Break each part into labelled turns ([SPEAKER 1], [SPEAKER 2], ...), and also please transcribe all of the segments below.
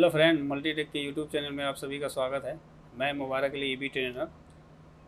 [SPEAKER 1] Hello friend, Multitech के YouTube channel में आप सभी का स्वागत है। मैं मुबारक अली ईबी ट्रेनर।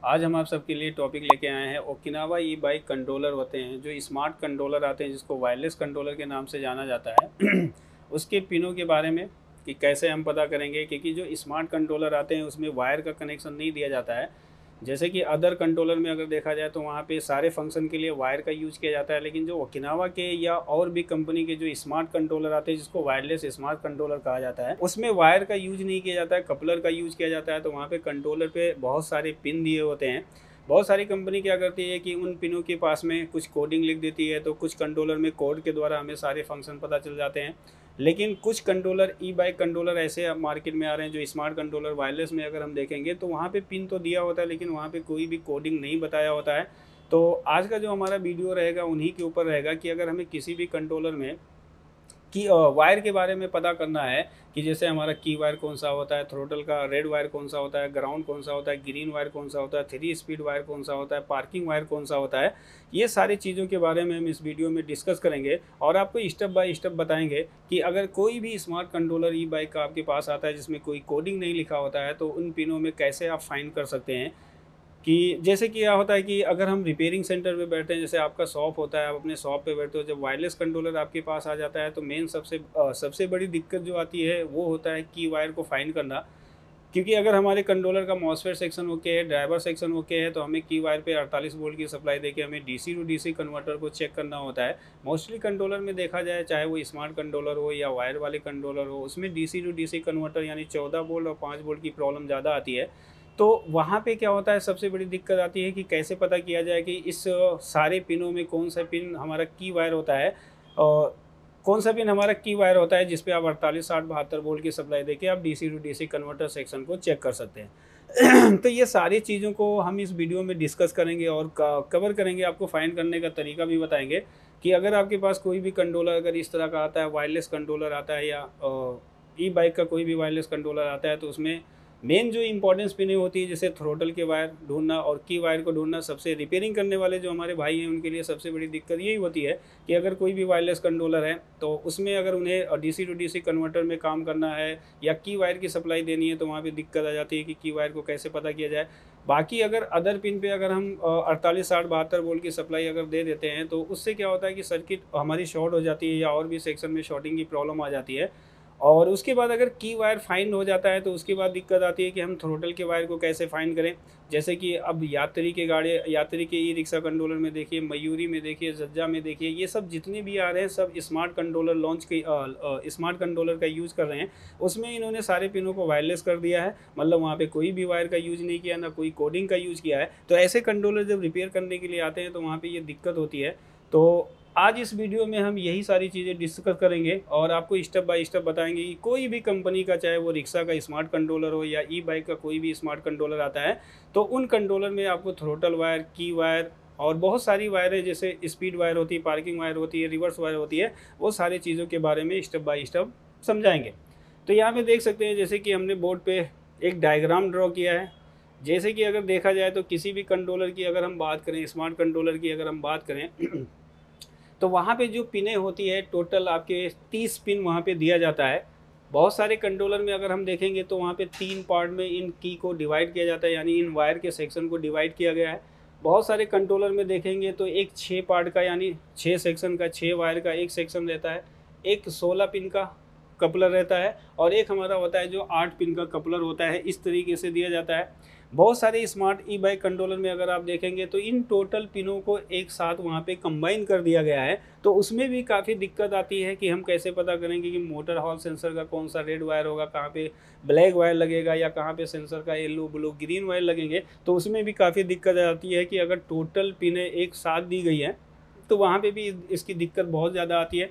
[SPEAKER 1] आज हम आप सबके लिए टॉपिक लेके आए हैं। ओकिनावा ई बाइक कंट्रोलर होते हैं, जो स्मार्ट कंट्रोलर आते हैं, जिसको वायरलेस कंट्रोलर के नाम से जाना जाता है उसके पिनों के बारे में कि कैसे हम पता करेंगे, क्योंकि जो स्मार्ट कंट्रोलर आते हैं उसमें वायर का कनेक्शन नहीं दिया जाता है। जैसे कि अदर कंट्रोलर में अगर देखा जाए तो वहाँ पे सारे फंक्शन के लिए वायर का यूज किया जाता है, लेकिन जो ओकिनावा के या और भी कंपनी के जो स्मार्ट कंट्रोलर आते हैं, जिसको वायरलेस स्मार्ट कंट्रोलर कहा जाता है, उसमें वायर का यूज नहीं किया जाता है, कपलर का यूज किया जाता है। तो वहाँ पे कंट्रोलर पे बहुत सारे पिन दिए होते हैं। बहुत सारी कंपनी क्या करती है कि उन पिनों के पास में कुछ कोडिंग लिख देती है, तो कुछ कंट्रोलर में कोड के द्वारा हमें सारे फंक्शन पता चल जाते हैं। लेकिन कुछ कंट्रोलर ई बाइक कंट्रोलर ऐसे अब मार्केट में आ रहे हैं जो स्मार्ट कंट्रोलर वायरलेस में अगर हम देखेंगे तो वहाँ पे पिन तो दिया होता है, लेकिन वहाँ पे कोई भी कोडिंग नहीं बताया होता है। तो आज का जो हमारा वीडियो रहेगा उन्हीं के ऊपर रहेगा कि अगर हमें किसी भी कंट्रोलर में की वायर के बारे में पता करना है कि जैसे हमारा की वायर कौन सा होता है, थ्रोटल का रेड वायर कौन सा होता है, ग्राउंड कौन सा होता है, ग्रीन वायर कौन सा होता है, 3 स्पीड वायर कौन सा होता है, पार्किंग वायर कौन सा होता है, ये सारी चीज़ों के बारे में हम इस वीडियो में डिस्कस करेंगे और आपको स्टेप बाय स्टेप बताएंगे कि अगर कोई भी स्मार्ट कंट्रोलर ई बाइक का आपके पास आता है जिसमें कोई कोडिंग नहीं लिखा होता है, तो उन पिनों में कैसे आप फाइंड कर सकते हैं। कि जैसे कि क्या होता है कि अगर हम रिपेयरिंग सेंटर पे बैठते हैं, जैसे आपका शॉप होता है, आप अपने शॉप पे बैठते हो, जब वायरलेस कंट्रोलर आपके पास आ जाता है तो मेन सबसे बड़ी दिक्कत जो आती है वो होता है की वायर को फाइंड करना। क्योंकि अगर हमारे कंट्रोलर का मॉसफेट सेक्शन ओके है, ड्राइवर सेक्शन ओके है, तो हमें की वायर पे 48 वोल्ट की सप्लाई देके हमें डीसी टू डीसी कन्वर्टर को चेक करना होता है। मोस्टली कंट्रोलर में देखा जाए, चाहे वो स्मार्ट कंट्रोलर हो या वायर वाले कंट्रोलर हो, उसमें डीसी टू डीसी कन्वर्टर यानी 14 वोल्ट और 5 वोल्ट की प्रॉब्लम ज़्यादा आती है। तो वहाँ पे क्या होता है, सबसे बड़ी दिक्कत आती है कि कैसे पता किया जाए कि इस सारे पिनों में कौन सा पिन हमारा की वायर होता है और कौन सा पिन हमारा की वायर होता है, जिस पे आप 48 60 72 वोल्ट की सप्लाई देके आप DC to DC converter section को चेक कर सकते हैं तो ये सारी चीज़ों को हम इस वीडियो में डिस्कस करेंगे और कवर करेंगे, आपको फाइंड करने का तरीका भी बताएंगे कि अगर आपके पास कोई भी कंट्रोलर अगर इस तरह का आता है, वायरलेस कंट्रोलर आता है या ई बाइक का कोई भी वायरलेस कंट्रोलर आता है, तो उसमें मेन जो इंपॉर्टेंस पिनें होती है, जैसे थ्रोटल के वायर ढूंढना और की वायर को ढूंढना, सबसे रिपेयरिंग करने वाले जो हमारे भाई हैं उनके लिए सबसे बड़ी दिक्कत यही होती है कि अगर कोई भी वायरलेस कंट्रोलर है तो उसमें अगर उन्हें डीसी टू डीसी कन्वर्टर में काम करना है या की वायर की सप्लाई देनी है, तो वहाँ पे दिक्कत आ जाती है कि की वायर को कैसे पता किया जाए। बाकी अगर अदर पिन पे अगर हम 48 60 72 वोल्ट की सप्लाई अगर दे देते हैं, तो उससे क्या होता है कि सर्किट हमारी शॉर्ट हो जाती है या और भी सेक्शन में शॉर्टिंग की प्रॉब्लम आ जाती है। और उसके बाद अगर की वायर फाइंड हो जाता है तो उसके बाद दिक्कत आती है कि हम थ्रोटल के वायर को कैसे फाइंड करें। जैसे कि अब यात्री के ई रिक्शा कंट्रोलर में देखिए, मयूरी में देखिए, जज्जा में देखिए, ये सब जितने भी आ रहे हैं सब स्मार्ट कंट्रोलर स्मार्ट कंट्रोलर का यूज़ कर रहे हैं। उसमें इन्होंने सारे पिनों को वायरलेस कर दिया है, मतलब वहाँ पे कोई भी वायर का यूज़ नहीं किया, ना कोई कोडिंग का यूज़ किया है। तो ऐसे कंट्रोलर जब रिपेयर करने के लिए आते हैं तो वहाँ पर ये दिक्कत होती है। तो आज इस वीडियो में हम यही सारी चीज़ें डिस्कस करेंगे और आपको स्टेप बाय स्टेप बताएंगे कि कोई भी कंपनी का, चाहे वो रिक्शा का स्मार्ट कंट्रोलर हो या ई बाइक का कोई भी स्मार्ट कंट्रोलर आता है, तो उन कंट्रोलर में आपको थ्रोटल वायर, की वायर और बहुत सारी वायरें, जैसे स्पीड वायर होती है, पार्किंग वायर होती है, रिवर्स वायर होती है, वो सारी चीज़ों के बारे में स्टेप बाय स्टेप समझाएंगे। तो यहाँ पे देख सकते हैं जैसे कि हमने बोर्ड पर एक डायग्राम ड्रॉ किया है। जैसे कि अगर देखा जाए तो किसी भी कंट्रोलर की अगर हम बात करें, स्मार्ट कंट्रोलर की अगर हम बात करें तो वहाँ पे जो पिनें होती है, टोटल आपके 30 पिन वहाँ पे दिया जाता है। बहुत सारे कंट्रोलर में अगर हम देखेंगे तो वहाँ पे 3 पार्ट में इन की को डिवाइड किया जाता है, यानी इन वायर के सेक्शन को डिवाइड किया गया है। बहुत सारे कंट्रोलर में देखेंगे तो एक 6 पार्ट का, यानी 6 सेक्शन का, 6 वायर का एक सेक्शन रहता है, एक 16 पिन का कपलर रहता है और एक हमारा होता है जो 8 पिन का कपलर होता है। इस तरीके से दिया जाता है। बहुत सारे स्मार्ट ई बाइक कंट्रोलर में अगर आप देखेंगे तो इन टोटल पिनों को एक साथ वहाँ पे कंबाइन कर दिया गया है। तो उसमें भी काफ़ी दिक्कत आती है कि हम कैसे पता करेंगे कि मोटर हॉल सेंसर का कौन सा रेड वायर होगा, कहाँ पे ब्लैक वायर लगेगा या कहाँ पे सेंसर का येलो, ब्लू, ग्रीन वायर लगेंगे। तो उसमें भी काफ़ी दिक्कत आती है कि अगर टोटल पिनें एक साथ दी गई हैं तो वहाँ पर भी इसकी दिक्कत बहुत ज़्यादा आती है।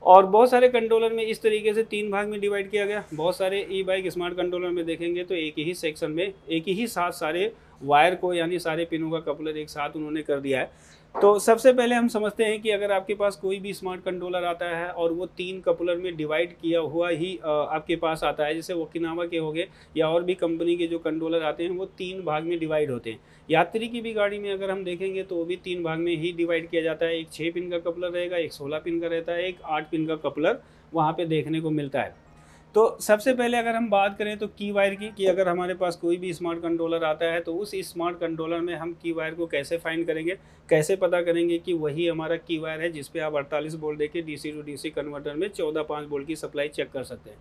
[SPEAKER 1] और बहुत सारे कंट्रोलर में इस तरीके से 3 भाग में डिवाइड किया गया। बहुत सारे ई बाइक स्मार्ट कंट्रोलर में देखेंगे तो एक ही सेक्शन में एक ही साथ सारे वायर को, यानी सारे पिनों का कपलर एक साथ उन्होंने कर दिया है। तो सबसे पहले हम समझते हैं कि अगर आपके पास कोई भी स्मार्ट कंट्रोलर आता है और वो 3 कपलर में डिवाइड किया हुआ ही आपके पास आता है, जैसे ओकिनावा के हो गए या और भी कंपनी के जो कंट्रोलर आते हैं वो 3 भाग में डिवाइड होते हैं। यात्री की भी गाड़ी में अगर हम देखेंगे तो वो भी 3 भाग में ही डिवाइड किया जाता है। एक 6 पिन का कपलर रहेगा, एक 16 पिन का रहता है, एक 8 पिन का कपलर वहाँ पे देखने को मिलता है। तो सबसे पहले अगर हम बात करें तो की वायर की, कि अगर हमारे पास कोई भी स्मार्ट कंट्रोलर आता है तो उस स्मार्ट कंट्रोलर में हम की वायर को कैसे फाइंड करेंगे, कैसे पता करेंगे कि वही हमारा की वायर है जिस पे आप 48 वोल्ट देके डीसी टू डीसी कन्वर्टर में 14.5 वोल्ट की सप्लाई चेक कर सकते हैं।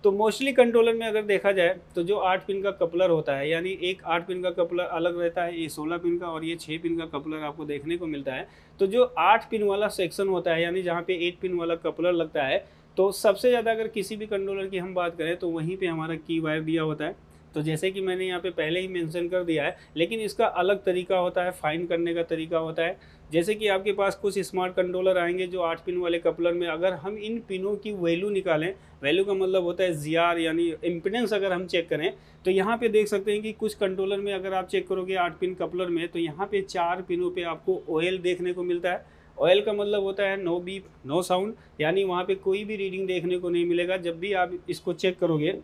[SPEAKER 1] तो मोस्टली कंट्रोलर में अगर देखा जाए तो जो 8 पिन का कपलर होता है, यानी एक 8 पिन का कपलर अलग रहता है, ये 16 पिन का, और ये 6 पिन का कपलर आपको देखने को मिलता है। तो जो 8 पिन वाला सेक्शन होता है, यानी जहाँ पे 8 पिन वाला कपलर लगता है, तो सबसे ज़्यादा अगर किसी भी कंट्रोलर की हम बात करें तो वहीं पे हमारा की वायर दिया होता है। तो जैसे कि मैंने यहाँ पे पहले ही मेंशन कर दिया है, लेकिन इसका अलग तरीका होता है, फाइंड करने का तरीका होता है। जैसे कि आपके पास कुछ स्मार्ट कंट्रोलर आएंगे जो 8 पिन वाले कपलर में अगर हम इन पिनों की वैल्यू निकालें, वैल्यू का मतलब होता है ZR यानी इम्पीडेंस, अगर हम चेक करें तो यहाँ पे देख सकते हैं कि कुछ कंट्रोलर में अगर आप चेक करोगे 8 पिन कपलर में, तो यहाँ पे 4 पिनों पे आपको OL देखने को मिलता है। ऑयल का मतलब होता है नो बीप नो साउंड, यानी वहाँ पे कोई भी रीडिंग देखने को नहीं मिलेगा जब भी आप इसको चेक करोगे।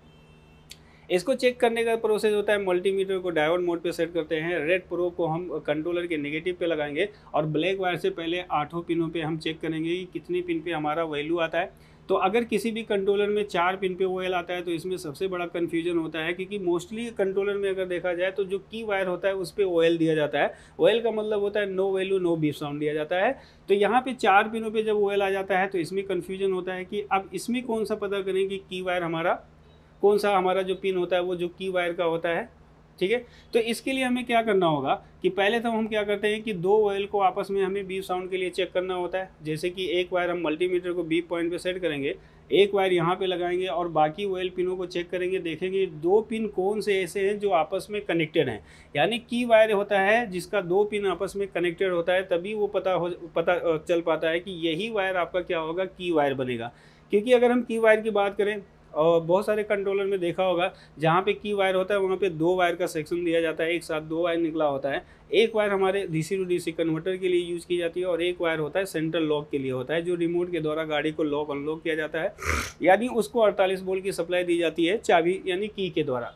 [SPEAKER 1] इसको चेक करने का प्रोसेस होता है, मल्टीमीटर को डायोड मोड पे सेट करते हैं, रेड प्रोब को हम कंट्रोलर के नेगेटिव पे लगाएंगे और ब्लैक वायर से पहले 8 पिनों पे हम चेक करेंगे कि कितने पिन पे हमारा वैल्यू आता है। तो अगर किसी भी कंट्रोलर में 4 पिन पे OL आता है तो इसमें सबसे बड़ा कन्फ्यूजन होता है, क्योंकि मोस्टली कंट्रोलर में अगर देखा जाए तो जो की वायर होता है उस पर OL दिया जाता है। OL का मतलब होता है no value no beep sound दिया जाता है। तो यहाँ पे 4 पिनों पे जब OL आ जाता है तो इसमें कन्फ्यूजन होता है कि अब इसमें कौन सा पता करें कि की वायर हमारा कौन सा, हमारा जो पिन होता है वो जो की वायर का होता है। ठीक है, तो इसके लिए हमें क्या करना होगा कि पहले तो हम क्या करते हैं कि 2 ऑयल को आपस में हमें बीप साउंड के लिए चेक करना होता है। जैसे कि एक वायर हम मल्टीमीटर को बीप पॉइंट पे सेट करेंगे, एक वायर यहाँ पे लगाएंगे और बाकी ऑयल पिनों को चेक करेंगे, देखेंगे 2 पिन कौन से ऐसे हैं जो आपस में कनेक्टेड हैं। यानी की वायर होता है जिसका 2 पिन आपस में कनेक्टेड होता है, तभी वो पता चल पाता है कि यही वायर आपका क्या होगा, की वायर बनेगा। क्योंकि अगर हम की वायर की बात करें और बहुत सारे कंट्रोलर में देखा होगा जहाँ पे की वायर होता है वहाँ पे 2 वायर का सेक्शन दिया जाता है, एक साथ 2 वायर निकला होता है। एक वायर हमारे डीसी टू डीसी कन्वर्टर के लिए यूज़ की जाती है और एक वायर होता है सेंट्रल लॉक के लिए होता है, जो रिमोट के द्वारा गाड़ी को लॉक अनलॉक किया जाता है, यानी उसको 48 वोल्ट की सप्लाई दी जाती है चाबी यानी की के द्वारा।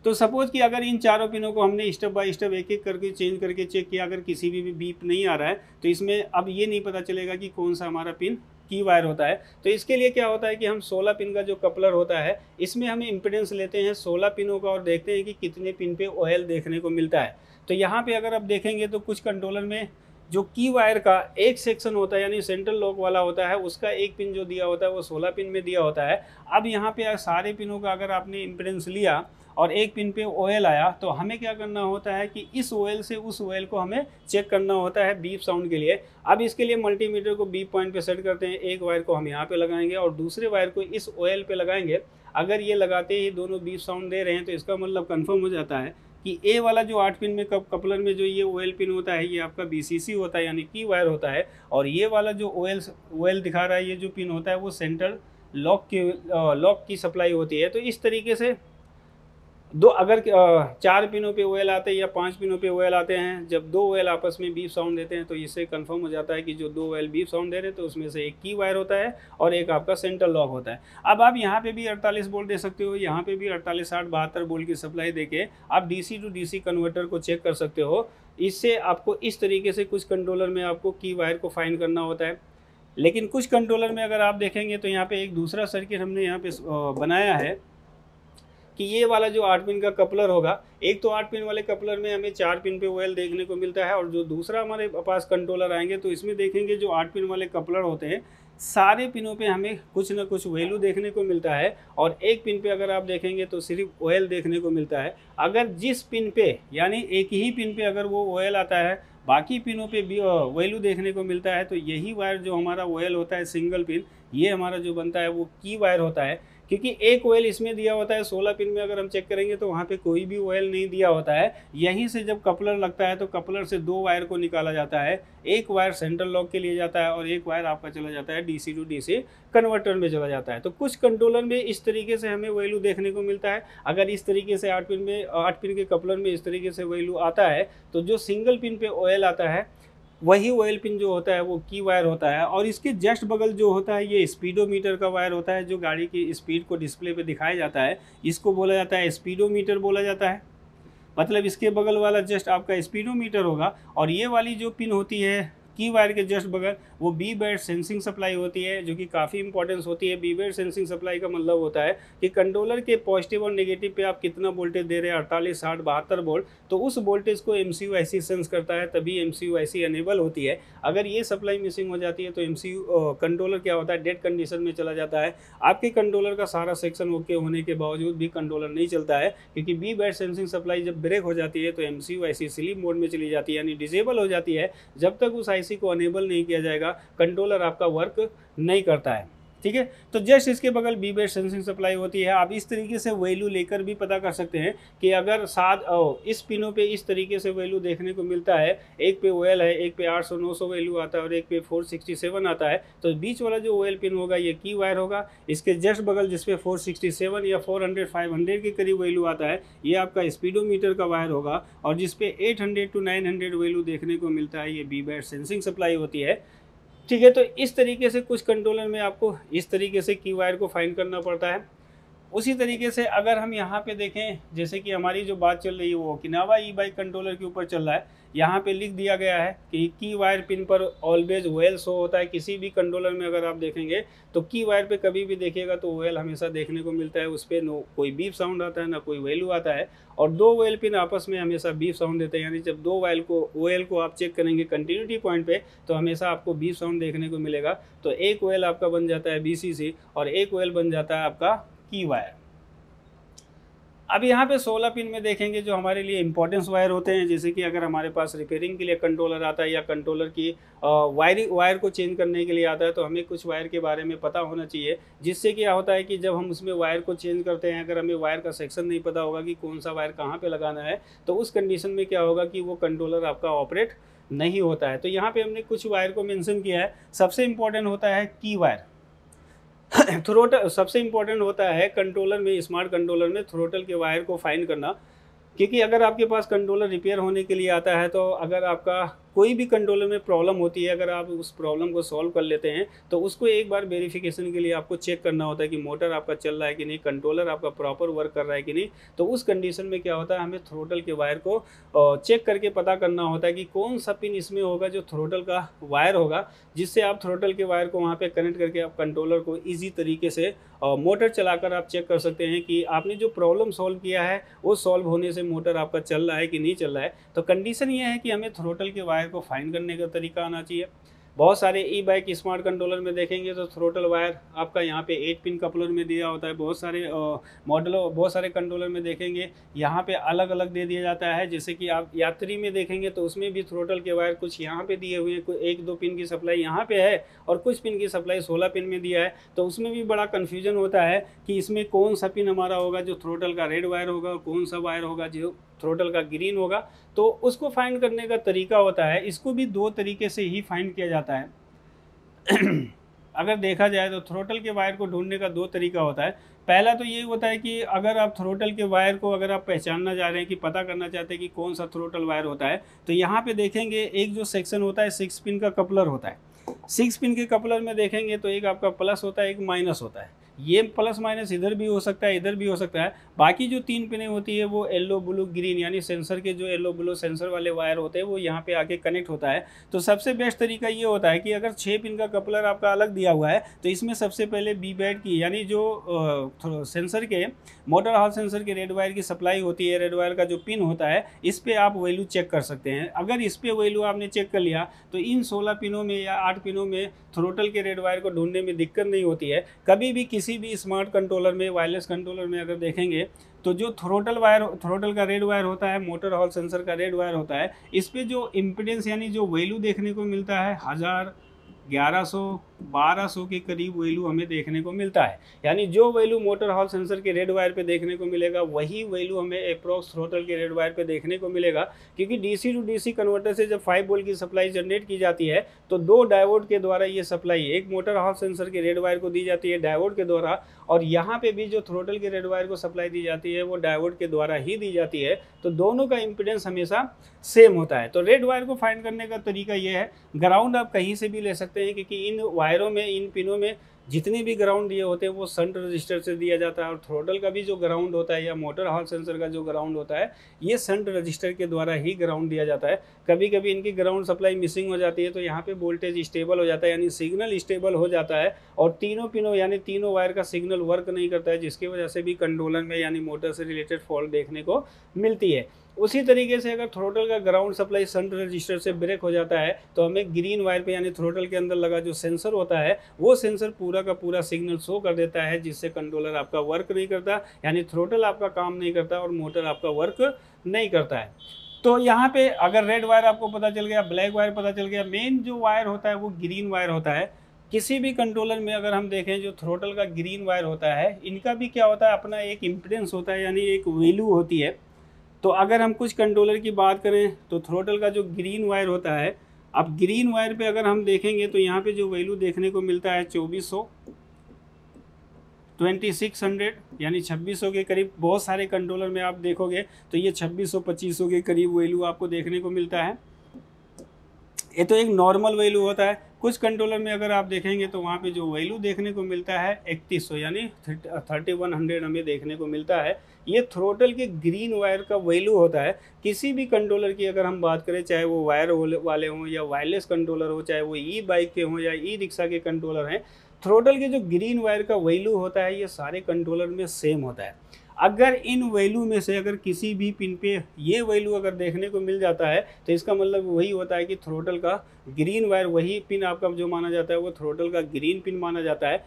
[SPEAKER 1] तो सपोज कि अगर इन चारों पिनों को हमने स्टेप बाय स्टेप एक एक करके चेंज करके चेक किया, अगर किसी भी बीप नहीं आ रहा है तो इसमें अब ये नहीं पता चलेगा कि कौन सा हमारा पिन की वायर होता है। तो इसके लिए क्या होता है कि हम 16 पिन का जो कपलर होता है इसमें हम इम्पीडेंस लेते हैं 16 पिनों का और देखते हैं कि कितने पिन पे OL देखने को मिलता है। तो यहाँ पे अगर आप देखेंगे तो कुछ कंट्रोलर में जो की वायर का एक सेक्शन होता है यानी सेंट्रल लॉक वाला होता है, उसका एक पिन जो दिया होता है वो 16 पिन में दिया होता है। अब यहाँ पे सारे पिनों का अगर आपने इम्पीडेंस लिया और एक पिन पे OL आया तो हमें क्या करना होता है कि इस OL से उस OL को हमें चेक करना होता है बीप साउंड के लिए। अब इसके लिए मल्टीमीटर को बीप पॉइंट पे सेट करते हैं, एक वायर को हम यहाँ पे लगाएंगे और दूसरे वायर को इस OL पे लगाएंगे। अगर ये लगाते ही दोनों बीप साउंड दे रहे हैं तो इसका मतलब कन्फर्म हो जाता है कि ए वाला जो 8 पिन में कपलर में जो ये OL पिन होता है ये आपका BCC होता है यानी की वायर होता है, और ये वाला जो OL दिखा रहा है ये जो पिन होता है वो सेंट्रल लॉक की सप्लाई होती है। तो इस तरीके से अगर 4 पिनों पे OL आते हैं या 5 पिनों पे OL आते हैं, जब 2 OL आपस में बीप साउंड देते हैं तो इससे कंफर्म हो जाता है कि जो 2 OL बीप साउंड दे रहे हैं तो उसमें से एक की वायर होता है और एक आपका सेंट्रल लॉक होता है। अब आप यहाँ पे भी 48 वोल्ट दे सकते हो, यहाँ पे भी 48, 60, 72 वोल्ट की सप्लाई देके आप DC टू DC कन्वर्टर को चेक कर सकते हो। इससे आपको इस तरीके से कुछ कंट्रोलर में आपको की वायर को फाइंड करना होता है। लेकिन कुछ कंट्रोलर में अगर आप देखेंगे तो यहाँ पे एक दूसरा सर्किट हमने यहाँ पे बनाया है कि ये वाला जो 8 पिन का कपलर होगा, एक तो 8 पिन वाले कपलर में हमें 4 पिन पे OL देखने को मिलता है, और जो दूसरा हमारे पास कंट्रोलर आएंगे तो इसमें देखेंगे जो 8 पिन वाले कपलर होते हैं सारे पिनों पे हमें कुछ ना कुछ वैल्यू देखने को मिलता है, और एक पिन पे अगर आप देखेंगे तो सिर्फ OL देखने को मिलता है। अगर जिस पिन पे यानी एक ही पिन पे अगर वो OL आता है, बाकी पिनों पे भी वैल्यू देखने को मिलता है, तो यही वायर जो हमारा OL होता है सिंगल पिन, ये हमारा जो बनता है वो की वायर होता है। क्योंकि एक OL इसमें दिया होता है 16 पिन में, अगर हम चेक करेंगे तो वहाँ पे कोई भी OL नहीं दिया होता है। यहीं से जब कपलर लगता है तो कपलर से 2 वायर को निकाला जाता है, एक वायर सेंट्रल लॉक के लिए जाता है और एक वायर आपका चला जाता है DC टू DC कन्वर्टर में चला जाता है। तो कुछ कंट्रोलर में इस तरीके से हमें वैल्यू देखने को मिलता है। अगर इस तरीके से 8 पिन के कपलर में इस तरीके से वैल्यू आता है तो जो सिंगल पिन पे OL आता है वही OL पिन जो होता है वो की वायर होता है। और इसके जस्ट बगल जो होता है ये स्पीडोमीटर का वायर होता है, जो गाड़ी की स्पीड को डिस्प्ले पे दिखाया जाता है, इसको बोला जाता है स्पीडोमीटर बोला जाता है। मतलब इसके बगल वाला जस्ट आपका स्पीडोमीटर होगा, और ये वाली जो पिन होती है की वायर के जस्ट बगल वो बी बैंड सेंसिंग सप्लाई होती है, जो कि काफ़ी इंपॉर्टेंस होती है। बी बैंड सेंसिंग सप्लाई का मतलब होता है कि कंट्रोलर के पॉजिटिव और नेगेटिव पे आप कितना वोल्टेज दे रहे हैं, 48, 60, 72 वोल्ट, तो उस वोल्टेज को MCU IC सेंस करता है, तभी MCU IC अनेबल होती है। अगर ये सप्लाई मिसिंग हो जाती है तो MCU कंट्रोलर क्या होता है, डेड कंडीशन में चला जाता है। आपके कंट्रोलर का सारा सेक्शन ओके होने के बावजूद भी कंट्रोलर नहीं चलता है, क्योंकि बी बैंड सेंसिंग सप्लाई जब ब्रेक हो जाती है तो MCU IC स्लीप मोड में चली जाती है, यानी डिसेबल हो जाती है। जब तक उस IC को अनेबल नहीं किया जाएगा कंट्रोलर आपका वर्क नहीं करता है। ठीक है, तो जस्ट इसके बगल बी बैंड सेंसिंग सप्लाई होती है। आप इस तरीके से वैल्यू लेकर भी पता कर सकते हैं कि अगर इस पिनों पे इस तरीके से वैल्यू देखने को मिलता है, एक पे OL है, एक पे 800 900 वैल्यू आता है और एक पे 467 आता है, तो बीच वाला जो OL पिन होगा ये की वायर होगा। इसके जस्ट बगल जिसपे 467 या 400 500 के करीब वैल्यू आता है ये आपका स्पीडोमीटर का वायर होगा, और जिसपे 800 to 900 वैल्यू देखने को मिलता है ये बी बैंड सेंसिंग सप्लाई होती है। ठीक है, तो इस तरीके से कुछ कंट्रोलर में आपको इस तरीके से की वायर को फाइंड करना पड़ता है। उसी तरीके से अगर हम यहाँ पे देखें, जैसे कि हमारी जो बात चल रही है वो ओकिनावा ई बाइक कंट्रोलर के ऊपर चल रहा है, यहाँ पे लिख दिया गया है कि की वायर पिन पर ऑलवेज OL शो होता है। किसी भी कंट्रोलर में अगर आप देखेंगे तो की वायर पे कभी भी देखिएगा तो OL हमेशा देखने को मिलता है, उस पर कोई बीप साउंड आता है ना कोई वैल्यू आता है, और दो OL पिन आपस में हमेशा बीप साउंड देते हैं। यानी जब दो OL को आप चेक करेंगे कंटिन्यूटी पॉइंट पे तो हमेशा आपको बीप साउंड देखने को मिलेगा। तो एक OL आपका बन जाता है BCC और एक OL बन जाता है आपका की वायर। अब यहाँ पे 16 पिन में देखेंगे जो हमारे लिए इंपॉर्टेंस वायर होते हैं, जैसे कि अगर हमारे पास रिपेयरिंग के लिए कंट्रोलर आता है या कंट्रोलर की वायर को चेंज करने के लिए आता है, तो हमें कुछ वायर के बारे में पता होना चाहिए, जिससे क्या होता है कि जब हम उसमें वायर को चेंज करते हैं, अगर हमें वायर का सेक्शन नहीं पता होगा कि कौन सा वायर कहाँ पर लगाना है, तो उस कंडीशन में क्या होगा कि वो कंट्रोलर आपका ऑपरेट नहीं होता है। तो यहाँ पर हमने कुछ वायर को मेंशन किया है। सबसे इम्पॉर्टेंट होता है की वायर। थ्रोटल सबसे इम्पोर्टेंट होता है कंट्रोलर में, स्मार्ट कंट्रोलर में थ्रोटल के वायर को फाइंड करना, क्योंकि अगर आपके पास कंट्रोलर रिपेयर होने के लिए आता है तो अगर आपका कोई भी कंट्रोलर में प्रॉब्लम होती है, अगर आप उस प्रॉब्लम को सॉल्व कर लेते हैं तो उसको एक बार वेरिफिकेशन के लिए आपको चेक करना होता है कि मोटर आपका चल रहा है कि नहीं, कंट्रोलर आपका प्रॉपर वर्क कर रहा है कि नहीं। तो उस कंडीशन में क्या होता है, हमें थ्रोटल के वायर को चेक करके पता करना होता है कि कौन सा पिन इसमें होगा जो थ्रोटल का वायर होगा, जिससे आप थ्रोटल के वायर को वहाँ पर कनेक्ट करके आप कंट्रोलर को ईजी तरीके से मोटर चलाकर आप चेक कर सकते हैं कि आपने जो प्रॉब्लम सॉल्व किया है वो सॉल्व होने से मोटर आपका चल रहा है कि नहीं चल रहा है। तो कंडीशन ये है कि हमें थ्रोटल के वायर को फाइंड करने का तरीका आना चाहिए। बहुत सारे ई बाइक स्मार्ट कंट्रोलर में देखेंगे तो थ्रोटल वायर आपका यहाँ पे 8 पिन कपलर में दिया होता है। बहुत सारे मॉडलों बहुत सारे कंट्रोलर में देखेंगे यहाँ पे अलग अलग दे दिया जाता है। जैसे कि आप यात्री में देखेंगे तो उसमें भी थ्रोटल के वायर कुछ यहाँ पे दिए हुए हैं, कोई 1-2 पिन की सप्लाई यहाँ पे है और कुछ पिन की सप्लाई 16 पिन में दिया है। तो उसमें भी बड़ा कन्फ्यूजन होता है कि इसमें कौन सा पिन हमारा होगा जो थ्रोटल का रेड वायर होगा और कौन सा वायर होगा जो थ्रोटल का ग्रीन होगा। तो उसको फाइंड करने का तरीका होता है, इसको भी 2 तरीके से ही फाइंड किया जाता है। अगर देखा जाए तो थ्रोटल के वायर को ढूंढने का 2 तरीका होता है। पहला तो ये होता है कि अगर आप थ्रोटल के वायर को अगर आप पहचानना चाह रहे हैं कि पता करना चाहते हैं कि कौन सा थ्रोटल वायर होता है, तो यहाँ पे देखेंगे एक जो सेक्शन होता है 6 पिन का कपलर होता है। 6 पिन के कपलर में देखेंगे तो एक आपका प्लस होता है, एक माइनस होता है। ये प्लस माइनस इधर भी हो सकता है, इधर भी हो सकता है। बाकी जो 3 पिनें होती है वो येलो ब्लू ग्रीन, यानी सेंसर के जो येलो ब्लू सेंसर वाले वायर होते हैं वो यहाँ पे आके कनेक्ट होता है। तो सबसे बेस्ट तरीका ये होता है कि अगर 6 पिन का कपलर आपका अलग दिया हुआ है तो इसमें सबसे पहले बी बैड की, यानी जो सेंसर के मोटर हॉल सेंसर के रेड वायर की सप्लाई होती है, रेड वायर का जो पिन होता है, इस पर आप वैल्यू चेक कर सकते हैं। अगर इस पर वैल्यू आपने चेक कर लिया तो इन 16 पिनों में या 8 पिनों में थ्रोटल के रेड वायर को ढूंढने में दिक्कत नहीं होती है। कभी भी किसी भी स्मार्ट कंट्रोलर में, वायरलेस कंट्रोलर में अगर देखेंगे तो जो थ्रोटल का रेड वायर होता है, मोटर हॉल सेंसर का रेड वायर होता है, इस पे जो इम्पीडेंस यानी जो वैल्यू देखने को मिलता है 1000, 1100, 1200 के करीब वैल्यू हमें देखने को मिलता है। यानी जो वैल्यू मोटर हॉल सेंसर के रेड वायर पे देखने को मिलेगा वही वैल्यू हमें अप्रॉक्स थ्रोटल के रेड वायर पे देखने को मिलेगा। क्योंकि डीसी टू डीसी कन्वर्टर से जब 5 वोल्ट की सप्लाई जनरेट की जाती है तो 2 डायोड के द्वारा ये सप्लाई एक मोटर हॉल सेंसर के रेड वायर को दी जाती है डायोड के द्वारा, और यहाँ पे भी जो थ्रोटल के रेड वायर को सप्लाई दी जाती है वो डायोड के द्वारा ही दी जाती है। तो दोनों का इम्पीडेंस हमेशा सेम होता है। तो रेड वायर को फाइंड करने का तरीका ये है, ग्राउंड आप कहीं से भी ले सकते हैं क्योंकि इन वायरों में, इन पिनों में जितने भी ग्राउंड दिए होते हैं वो शंट रजिस्टर से दिया जाता है, और थ्रोटल का भी जो ग्राउंड होता है या मोटर हॉल सेंसर का जो ग्राउंड होता है ये शंट रजिस्टर के द्वारा ही ग्राउंड दिया जाता है। कभी कभी इनकी ग्राउंड सप्लाई मिसिंग हो जाती है तो यहाँ पे वोल्टेज स्टेबल हो जाता है, यानी सिग्नल स्टेबल हो जाता है, और तीनों पिनों यानी तीनों वायर का सिग्नल वर्क नहीं करता है, जिसकी वजह से भी कंट्रोलर में यानी मोटर से रिलेटेड फॉल्ट देखने को मिलती है। उसी तरीके से अगर थ्रोटल का ग्राउंड सप्लाई शंट रजिस्टर से ब्रेक हो जाता है तो हमें ग्रीन वायर पे यानी थ्रोटल के अंदर लगा जो सेंसर होता है वो सेंसर पूरा का पूरा सिग्नल शो कर देता है, जिससे कंट्रोलर आपका वर्क नहीं करता, यानी थ्रोटल आपका काम नहीं करता और मोटर आपका वर्क नहीं करता है। तो यहाँ पे अगर रेड वायर आपको पता चल गया, ब्लैक वायर पता चल गया, मेन जो वायर होता है वो ग्रीन वायर होता है। किसी भी कंट्रोलर में अगर हम देखें जो थ्रोटल का ग्रीन वायर होता है, इनका भी क्या होता है, अपना एक इम्पीडेंस होता है, यानी एक वैल्यू होती है। तो अगर हम कुछ कंट्रोलर की बात करें तो थ्रोटल का जो ग्रीन वायर होता है, अब ग्रीन वायर पे अगर हम देखेंगे तो यहाँ पे जो वैल्यू देखने को मिलता है 2400, 2600 यानी 2600 के करीब। बहुत सारे कंट्रोलर में आप देखोगे तो ये 2600 2500 के करीब वैल्यू आपको देखने को मिलता है। ये तो एक नॉर्मल वैल्यू होता है। कुछ कंट्रोलर में अगर आप देखेंगे तो वहाँ पे जो वैल्यू देखने को मिलता है 3100 यानी 3100 हमें देखने को मिलता है। ये थ्रोटल के ग्रीन वायर का वैल्यू होता है। किसी भी कंट्रोलर की अगर हम बात करें, चाहे वो वायर वाले हों या वायरलेस कंट्रोलर हो, चाहे वो ई बाइक के हों या ई रिक्शा के कंट्रोलर हैं, थ्रोटल के जो ग्रीन वायर का वैल्यू होता है ये सारे कंट्रोलर में सेम होता है। अगर इन वैल्यू में से अगर किसी भी पिन पे ये वैल्यू अगर देखने को मिल जाता है तो इसका मतलब वही होता है कि थ्रोटल का ग्रीन वायर, वही पिन आपका जो माना जाता है वो थ्रोटल का ग्रीन पिन माना जाता है।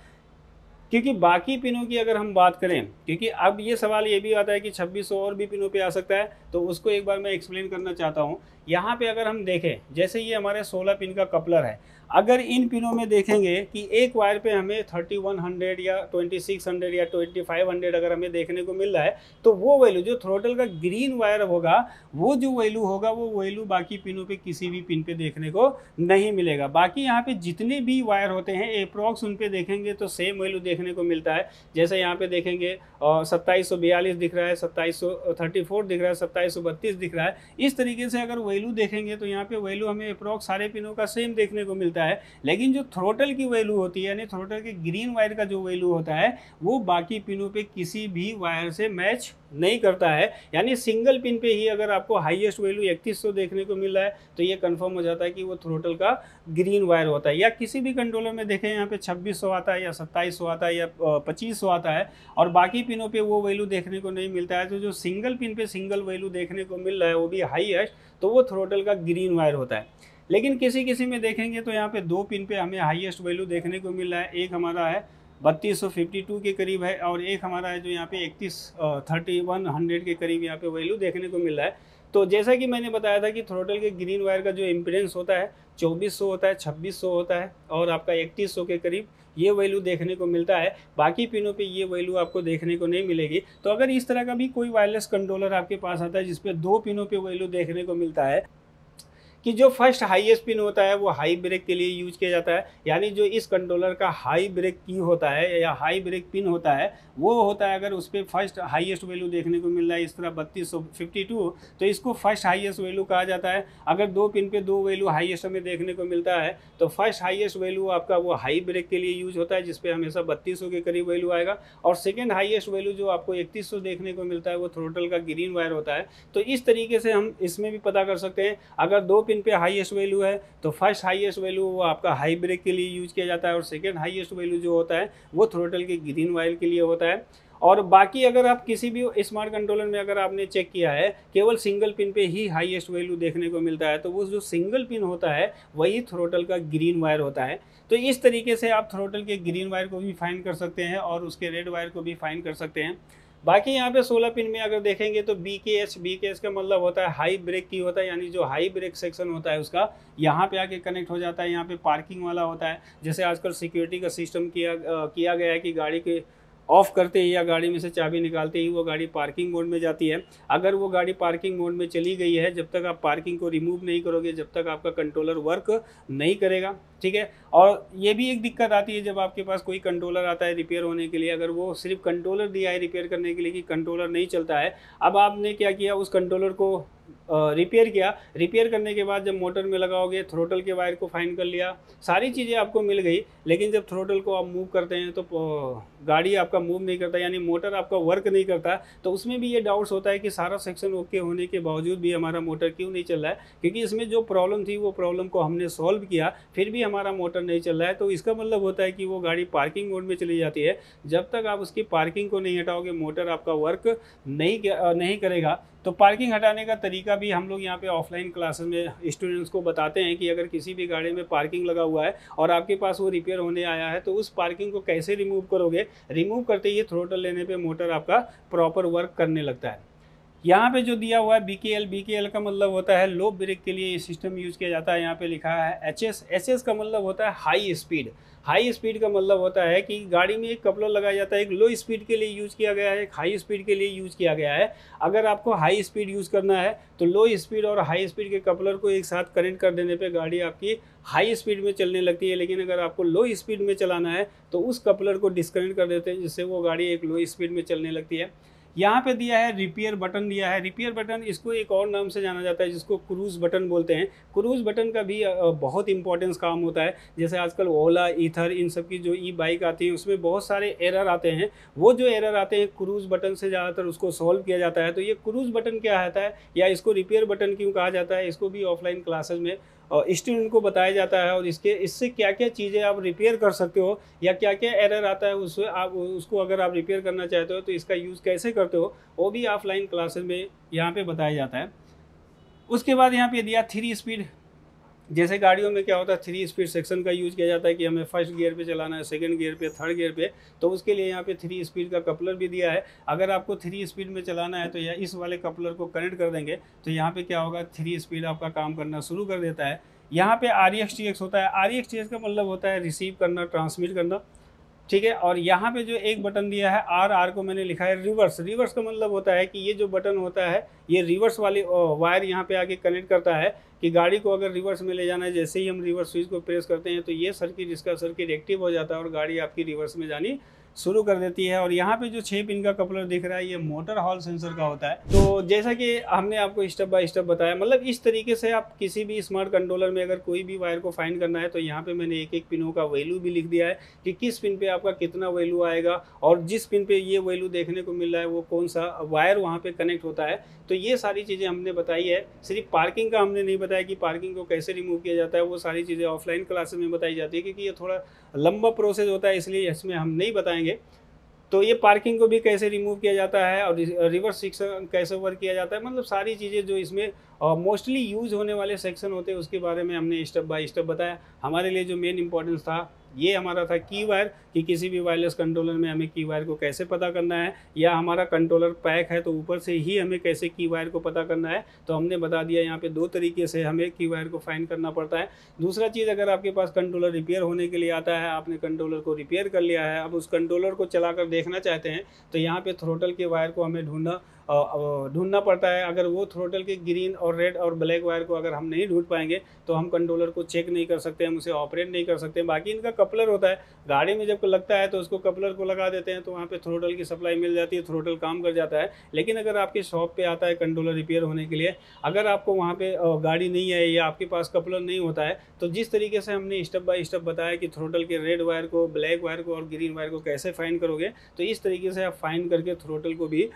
[SPEAKER 1] क्योंकि बाकी पिनों की अगर हम बात करें, क्योंकि अब ये सवाल ये भी आता है कि 2600 और भी पिनों पे आ सकता है, तो उसको एक बार मैं एक्सप्लेन करना चाहता हूँ। यहाँ पे अगर हम देखें, जैसे ये हमारे 16 पिन का कपलर है, अगर इन पिनों में देखेंगे कि एक वायर पे हमें 3100 या 2600 या 2500 अगर हमें देखने को मिल रहा है, तो वो वैल्यू जो थ्रोटल का ग्रीन वायर होगा वो जो वैल्यू होगा वो वैल्यू बाकी पिनों पे किसी भी पिन पे देखने को नहीं मिलेगा। बाकी यहाँ पे जितने भी वायर होते हैं अप्रॉक्स उन पे देखेंगे तो सेम वैल्यू देखने को मिलता है। जैसे यहाँ पे देखेंगे 2742 दिख रहा है, 2734 दिख रहा है, 2732 दिख रहा है। इस तरीके से अगर वैल्यू देखेंगे तो यहाँ पे वैल्यू हमें अप्रॉक्स सारे पिनों का सेम देखने को मिलता है। लेकिन जो थ्रोटल की वैल्यू होती है यानी थ्रोटल के ग्रीन वायर का जो वैल्यू होता है वो बाकी पिनों पे किसी भी वायर से मैच नहीं करता है। यानी सिंगल पिन पे ही अगर आपको हाईएस्ट वैल्यू 3100 देखने को मिल रहा है तो ये कंफर्म हो जाता है कि वो थ्रोटल का ग्रीन वायर होता है। या किसी भी कंट्रोलर में देखें यहाँ पे 2600 आता है या 2700 आता है या 2500 आता है और बाकी पिनों पे वो वैल्यू देखने को नहीं मिलता है, तो जो सिंगल पिन पे सिंगल वैल्यू देखने को मिल रहा है वो भी हाईएस्ट, तो वो थ्रोटल का ग्रीन वायर होता है। लेकिन किसी किसी में देखेंगे तो यहाँ पे 2 पिन पे हमें हाईएस्ट वैल्यू देखने को मिल रहा है। एक हमारा है 3252 के करीब है और एक हमारा है जो यहाँ पे 3100 के करीब यहाँ पे वैल्यू देखने को मिल रहा है। तो जैसा कि मैंने बताया था कि थ्रोटल के ग्रीन वायर का जो इम्पीडेंस होता है 2400 होता है, 2600 होता है और आपका 3100 के करीब ये वैल्यू देखने को मिलता है। बाकी पिनों पे ये वैल्यू आपको देखने को नहीं मिलेगी। तो अगर इस तरह का भी कोई वायरलेस कंट्रोलर आपके पास आता है जिसपे 2 पिनों पे वैल्यू देखने को मिलता है कि जो फर्स्ट हाईएस्ट पिन होता है वो हाई ब्रेक के लिए यूज किया जाता है, यानी जो इस कंट्रोलर का हाई ब्रेक की होता है या हाई ब्रेक पिन होता है वो होता है, अगर उस पर फर्स्ट हाईएस्ट वैल्यू देखने को मिल रहा है इस तरह 3252 तो इसको फर्स्ट हाईएस्ट वैल्यू कहा जाता है। अगर 2 पिन पे 2 वैल्यू हाईएस्ट हमें देखने को मिलता है तो फर्स्ट हाईएस्ट वैल्यू आपका वो हाई ब्रेक के लिए यूज होता है जिसपे हमेशा 3200 के करीब वैल्यू आएगा, और सेकेंड हाईएस्ट वैल्यू जो आपको 3100 देखने को मिलता है वो थ्रोटल का ग्रीन वायर होता है। तो इस तरीके से हम इसमें भी पता कर सकते हैं, अगर 2 पिन पे हाईएस्ट वैल्यू है तो फर्स्ट हाईएस्ट वैल्यू वो आपका हाई ब्रेक के लिए यूज किया जाता है और सेकेंड हाईएस्ट वैल्यू जो होता है वो थ्रोटल के ग्रीन वायर के लिए होता है। और बाकी अगर आप किसी भी स्मार्ट कंट्रोलर में अगर आपने चेक किया है केवल सिंगल पिन पे ही हाईएस्ट वैल्यू देखने को मिलता है तो वो जो सिंगल पिन होता है वही थ्रोटल का ग्रीन वायर होता है। तो इस तरीके से आप थ्रोटल के ग्रीन वायर को भी फाइंड कर सकते हैं और उसके रेड वायर को भी फाइंड कर सकते हैं। बाकी यहाँ पे 16 पिन में अगर देखेंगे तो BKH का मतलब होता है हाई ब्रेक की होता है, यानी जो हाई ब्रेक सेक्शन होता है उसका यहाँ पे आके कनेक्ट हो जाता है। यहाँ पे पार्किंग वाला होता है, जैसे आजकल सिक्योरिटी का सिस्टम किया गया है कि गाड़ी के ऑफ करते ही या गाड़ी में से चाबी निकालते ही वो गाड़ी पार्किंग मोड में जाती है। अगर वो गाड़ी पार्किंग मोड में चली गई है, जब तक आप पार्किंग को रिमूव नहीं करोगे जब तक आपका कंट्रोलर वर्क नहीं करेगा, ठीक है। और ये भी एक दिक्कत आती है जब आपके पास कोई कंट्रोलर आता है रिपेयर होने के लिए, अगर वो सिर्फ कंट्रोलर दिया है रिपेयर करने के लिए कि कंट्रोलर नहीं चलता है, अब आपने क्या किया उस कंट्रोलर को रिपेयर किया। रिपेयर करने के बाद जब मोटर में लगाओगे, थ्रोटल के वायर को फाइंड कर लिया, सारी चीज़ें आपको मिल गई। लेकिन जब थ्रोटल को आप मूव करते हैं तो गाड़ी आपका मूव नहीं करता, यानी मोटर आपका वर्क नहीं करता। तो उसमें भी ये डाउट्स होता है कि सारा सेक्शन ओके होने के बावजूद भी हमारा मोटर क्यों नहीं चल रहा है, क्योंकि इसमें जो प्रॉब्लम थी वो प्रॉब्लम को हमने सॉल्व किया, फिर भी हमारा मोटर नहीं चल रहा है। तो इसका मतलब होता है कि वो गाड़ी पार्किंग मोड में चली जाती है। जब तक आप उसकी पार्किंग को नहीं हटाओगे, मोटर आपका वर्क नहीं करेगा। तो पार्किंग हटाने का तरीका भी हम लोग यहाँ पे ऑफलाइन क्लासेस में स्टूडेंट्स को बताते हैं कि अगर किसी भी गाड़ी में पार्किंग लगा हुआ है और आपके पास वो रिपेयर होने आया है, तो उस पार्किंग को कैसे रिमूव करोगे। रिमूव करते ही थ्रोटल लेने पे मोटर आपका प्रॉपर वर्क करने लगता है। यहाँ पे जो दिया हुआ है BKL का मतलब होता है लो ब्रेक के लिए ये सिस्टम यूज़ किया जाता है। यहाँ पे लिखा है HS का मतलब होता है हाई स्पीड। हाई स्पीड का मतलब होता है कि गाड़ी में एक कपलर लगाया जाता है, एक लो स्पीड के लिए यूज़ किया गया है, एक हाई स्पीड के लिए यूज़ किया गया है। अगर आपको हाई स्पीड यूज़ करना है तो लो स्पीड और हाई स्पीड के कपलर को एक साथ कनेक्ट कर देने पे गाड़ी आपकी हाई स्पीड में चलने लगती है। लेकिन अगर आपको लो स्पीड में चलाना है तो उस कपलर को डिस्कनेक्ट कर देते हैं, जिससे वो गाड़ी एक लो स्पीड में चलने लगती है। यहाँ पे दिया है रिपेयर बटन दिया है। रिपेयर बटन इसको एक और नाम से जाना जाता है जिसको क्रूज़ बटन बोलते हैं। क्रूज़ बटन का भी बहुत इंपॉर्टेंस काम होता है। जैसे आजकल ओला, ईथर, इन सब की जो बाइक आती है उसमें बहुत सारे एरर आते हैं। वो जो एरर आते हैं क्रूज़ बटन से ज़्यादातर उसको सॉल्व किया जाता है। तो ये क्रूज़ बटन क्या आता है या इसको रिपेयर बटन क्यों कहा जाता है, इसको भी ऑफलाइन क्लासेस में स्टूडेंट को बताया जाता है। और इससे क्या क्या चीज़ें आप रिपेयर कर सकते हो या क्या क्या एरर आता है उससे आप उसको अगर आप रिपेयर करना चाहते हो तो इसका यूज़ कैसे करते हो, वो भी ऑफलाइन क्लासेस में यहाँ पे बताया जाता है। उसके बाद यहाँ पे दिया 3 स्पीड। जैसे गाड़ियों में क्या होता है 3 स्पीड सेक्शन का यूज़ किया जाता है कि हमें फर्स्ट गियर पे चलाना है, सेकंड गियर पे, थर्ड गियर पे। तो उसके लिए यहाँ पे 3 स्पीड का कपलर भी दिया है। अगर आपको 3 स्पीड में चलाना है तो इस वाले कपलर को कनेक्ट कर देंगे तो यहाँ पे क्या होगा 3 स्पीड आपका काम करना शुरू कर देता है। यहाँ पे REXTX होता है। REXTX का मतलब होता है रिसीव करना, ट्रांसमिट करना, ठीक है। और यहाँ पे जो एक बटन दिया है R को मैंने लिखा है रिवर्स। रिवर्स का मतलब होता है कि ये जो बटन होता है ये रिवर्स वाली वायर यहाँ पे आके कनेक्ट करता है कि गाड़ी को अगर रिवर्स में ले जाना है, जैसे ही हम रिवर्स स्विच को प्रेस करते हैं तो ये सर्किट, इसका सर्किट एक्टिव हो जाता है और गाड़ी आपकी रिवर्स में जानी शुरू कर देती है। और यहाँ पे जो 6 पिन का कपलर दिख रहा है ये मोटर हॉल सेंसर का होता है। तो जैसा कि हमने आपको स्टेप बाय स्टेप बताया, मतलब इस तरीके से आप किसी भी स्मार्ट कंट्रोलर में अगर कोई भी वायर को फाइंड करना है तो यहाँ पे मैंने एक एक पिनों का वैल्यू भी लिख दिया है कि किस पिन पे आपका कितना वैल्यू आएगा और जिस पिन पे ये वैल्यू देखने को मिल रहा है वो कौन सा वायर वहाँ पे कनेक्ट होता है। तो ये सारी चीज़ें हमने बताई है। सिर्फ पार्किंग का हमने नहीं बताया कि पार्किंग को कैसे रिमूव किया जाता है, वो सारी चीज़ें ऑफलाइन क्लासेस में बताई जाती है क्योंकि ये थोड़ा लंबा प्रोसेस होता है, इसलिए इसमें हम नहीं बताएंगे। तो ये पार्किंग को भी कैसे रिमूव किया जाता है और रिवर्स सेक्शन कैसे वर्क किया जाता है, मतलब सारी चीज़ें जो इसमें मोस्टली यूज़ होने वाले सेक्शन होते हैं उसके बारे में हमने स्टेप बाय स्टेप बताया। हमारे लिए जो मेन इंपॉर्टेंस था ये हमारा था की वायर, कि किसी भी वायरलेस कंट्रोलर में हमें की वायर को कैसे पता करना है, या हमारा कंट्रोलर पैक है तो ऊपर से ही हमें कैसे की वायर को पता करना है। तो हमने बता दिया यहाँ पे 2 तरीके से हमें की वायर को फाइंड करना पड़ता है। दूसरा चीज़, अगर आपके पास कंट्रोलर रिपेयर होने के लिए आता है, आपने कंट्रोलर को रिपेयर कर लिया है, अब उस कंट्रोलर को चला कर देखना चाहते हैं तो यहाँ पे थ्रोटल के वायर को हमें ढूंढना पड़ता है। अगर वो थ्रोटल के ग्रीन और रेड और ब्लैक वायर को अगर हम नहीं ढूंढ पाएंगे तो हम कंट्रोलर को चेक नहीं कर सकते, हम उसे ऑपरेट नहीं कर सकते। बाकी इनका कपलर होता है, गाड़ी में जब लगता है तो उसको कपलर को लगा देते हैं तो वहाँ पे थ्रोटल की सप्लाई मिल जाती है, थ्रोटल काम कर जाता है। लेकिन अगर आपके शॉप पे आता है कंट्रोलर रिपेयर होने के लिए, अगर आपको वहाँ पे गाड़ी नहीं है या आपके पास कपलर नहीं होता है, तो जिस तरीके से हमने स्टेप बाय स्टेप बताया कि थ्रोटल के रेड वायर को, ब्लैक वायर को और ग्रीन वायर को कैसे फाइंड करोगे, तो इस तरीके से आप फाइंड करके थ्रोटल को भी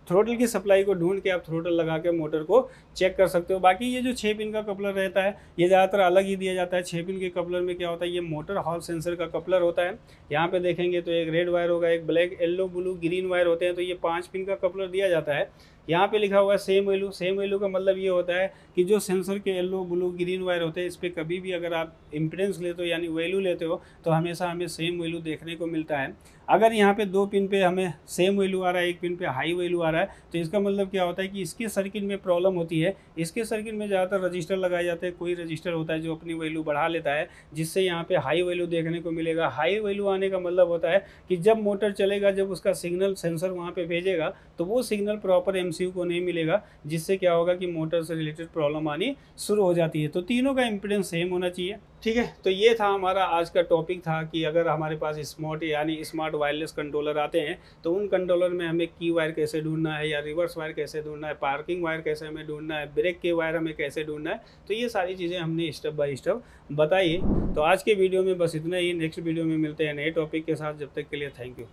[SPEAKER 1] थ्रोटल की सप्लाई को ढूंढ के आप थ्रोटल लगा के मोटर को चेक कर सकते हो। बाकी ये जो 6 पिन का कपलर रहता है ये ज़्यादातर अलग ही दिया जाता है। 6 पिन के कपलर में क्या होता है, ये मोटर हॉल सेंसर का कपलर होता है। यहाँ पे देखेंगे तो एक रेड वायर होगा, एक black, yellow, blue, green wire होते हैं। तो ये 5 पिन का कपलर दिया जाता है। यहाँ पे लिखा हुआ है सेम वैल्यू। सेम वैल्यू का मतलब ये होता है कि जो सेंसर के येलो, ब्लू, ग्रीन वायर होते हैं इस पर कभी भी अगर आप इम्पीडेंस लेते हो यानी वैल्यू लेते हो तो हमेशा हमें सेम वैल्यू देखने को मिलता है। अगर यहाँ पे 2 पिन पे हमें सेम वैल्यू आ रहा है, एक पिन पे हाई वैल्यू आ रहा है, तो इसका मतलब क्या होता है कि इसके सर्किट में प्रॉब्लम होती है। इसके सर्किट में ज़्यादातर रजिस्टर लगाए जाते हैं। कोई रजिस्टर होता है जो अपनी वैल्यू बढ़ा लेता है जिससे यहाँ पे हाई वैल्यू देखने को मिलेगा। हाई वैल्यू आने का मतलब होता है कि जब मोटर चलेगा, जब उसका सिग्नल सेंसर वहाँ पे भेजेगा तो वो सिग्नल प्रॉपर MCU को नहीं मिलेगा, जिससे क्या होगा कि मोटर से रिलेटेड प्रॉब्लम आनी शुरू हो जाती है। तो तीनों का इम्पीडेंस सेम होना चाहिए। ठीक है, तो ये था हमारा आज का टॉपिक था कि अगर हमारे पास स्मार्ट वायरलेस कंट्रोलर आते हैं तो उन कंट्रोलर में हमें की वायर कैसे ढूंढना है, या रिवर्स वायर कैसे ढूंढना है, पार्किंग वायर कैसे हमें ढूंढना है, ब्रेक के वायर हमें कैसे ढूंढना है। तो ये सारी चीज़ें हमने स्टेप बाय स्टेप बताई। तो आज के वीडियो में बस इतना ही। नेक्स्ट वीडियो में मिलते हैं नए टॉपिक के साथ। जब तक के लिए थैंक यू।